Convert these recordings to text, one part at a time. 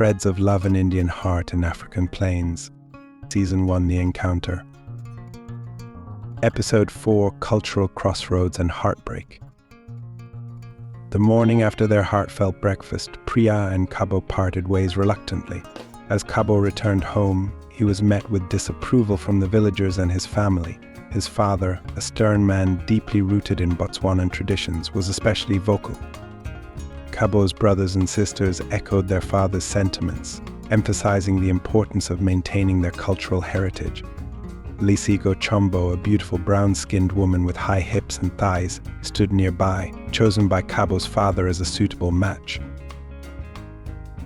Threads of Love and Indian Heart in African Plains. Season 1, The Encounter. Episode 4, Cultural Crossroads and Heartbreak. The morning after their heartfelt breakfast, Priya and Kabo parted ways reluctantly. As Kabo returned home, he was met with disapproval from the villagers and his family. His father, a stern man deeply rooted in Botswanan traditions, was especially vocal. Kabo's brothers and sisters echoed their father's sentiments, emphasizing the importance of maintaining their cultural heritage. Lesego, a beautiful brown-skinned woman with high hips and thighs, stood nearby, chosen by Kabo's father as a suitable match.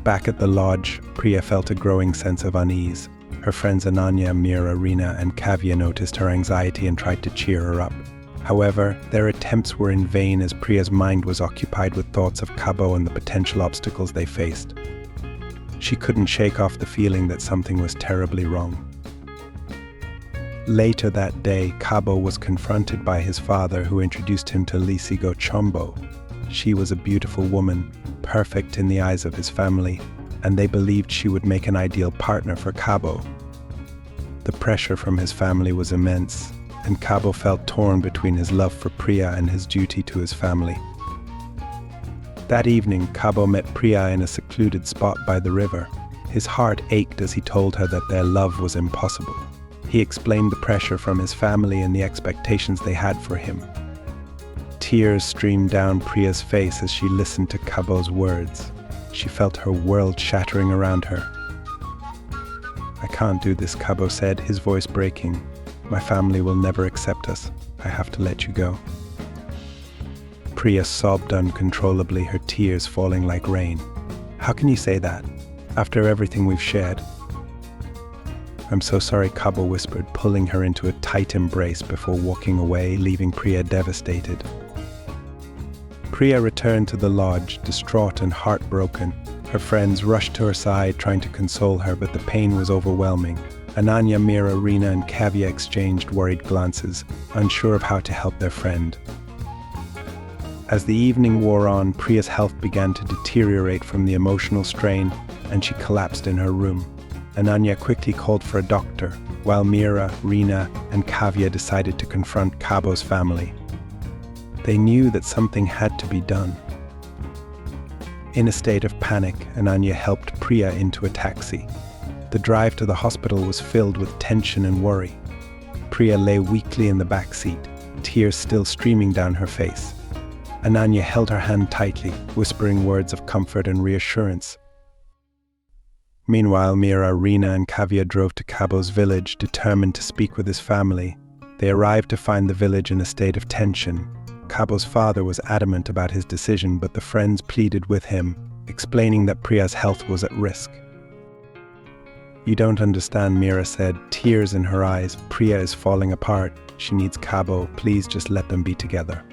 Back at the lodge, Priya felt a growing sense of unease. Her friends Ananya, Meera, Reena, and Kavya noticed her anxiety and tried to cheer her up. However, their attempts were in vain as Priya's mind was occupied with thoughts of Kabo and the potential obstacles they faced. She couldn't shake off the feeling that something was terribly wrong. Later that day, Kabo was confronted by his father, who introduced him to Lesego. She was a beautiful woman, perfect in the eyes of his family, and they believed she would make an ideal partner for Kabo. The pressure from his family was immense, and Kabo felt torn between his love for Priya and his duty to his family. That evening, Kabo met Priya in a secluded spot by the river. His heart ached as he told her that their love was impossible. He explained the pressure from his family and the expectations they had for him. Tears streamed down Priya's face as she listened to Kabo's words. She felt her world shattering around her. "I can't do this," Kabo said, his voice breaking. "My family will never accept us. I have to let you go." Priya sobbed uncontrollably, her tears falling like rain. "How can you say that, after everything we've shared?" "I'm so sorry," Kabo whispered, pulling her into a tight embrace before walking away, leaving Priya devastated. Priya returned to the lodge, distraught and heartbroken. Her friends rushed to her side, trying to console her, but the pain was overwhelming. Ananya, Meera, Reena, and Kavya exchanged worried glances, unsure of how to help their friend. As the evening wore on, Priya's health began to deteriorate from the emotional strain, and she collapsed in her room. Ananya quickly called for a doctor, while Meera, Reena, and Kavya decided to confront Kabo's family. They knew that something had to be done. In a state of panic, Ananya helped Priya into a taxi. The drive to the hospital was filled with tension and worry. Priya lay weakly in the back seat, tears still streaming down her face. Ananya held her hand tightly, whispering words of comfort and reassurance. Meanwhile, Meera, Reena, and Kavya drove to Kabo's village, determined to speak with his family. They arrived to find the village in a state of tension. Kabo's father was adamant about his decision, but the friends pleaded with him, explaining that Priya's health was at risk. "You don't understand," Meera said, tears in her eyes. "Priya is falling apart. She needs Kabo. Please just let them be together."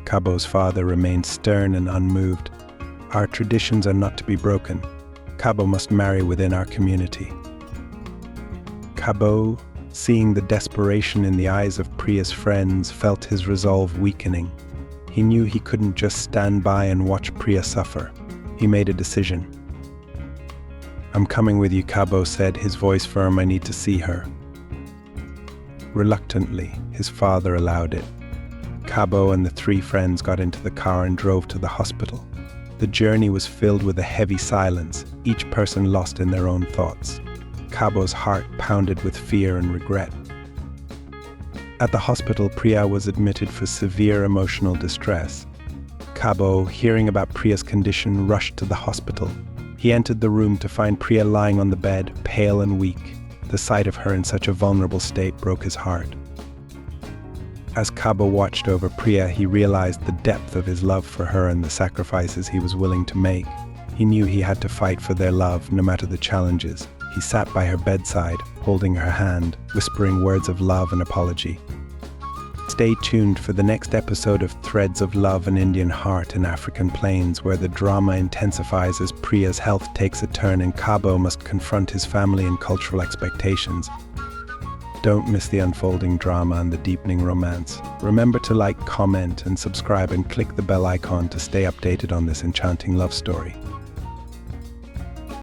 Kabo's father remained stern and unmoved. "Our traditions are not to be broken. Kabo must marry within our community." Kabo, seeing the desperation in the eyes of Priya's friends, felt his resolve weakening. He knew he couldn't just stand by and watch Priya suffer. He made a decision. "I'm coming with you," Kabo said, his voice firm. "I need to see her." Reluctantly, his father allowed it. Kabo and the three friends got into the car and drove to the hospital. The journey was filled with a heavy silence, each person lost in their own thoughts. Kabo's heart pounded with fear and regret. At the hospital, Priya was admitted for severe emotional distress. Kabo, hearing about Priya's condition, rushed to the hospital. He entered the room to find Priya lying on the bed, pale and weak. The sight of her in such a vulnerable state broke his heart. As Kabo watched over Priya, he realized the depth of his love for her and the sacrifices he was willing to make. He knew he had to fight for their love, no matter the challenges. He sat by her bedside, holding her hand, whispering words of love and apology. Stay tuned for the next episode of Threads of Love and Indian Heart in African Plains, where the drama intensifies as Priya's health takes a turn and Kabo must confront his family and cultural expectations. Don't miss the unfolding drama and the deepening romance. Remember to like, comment, and subscribe, and click the bell icon to stay updated on this enchanting love story.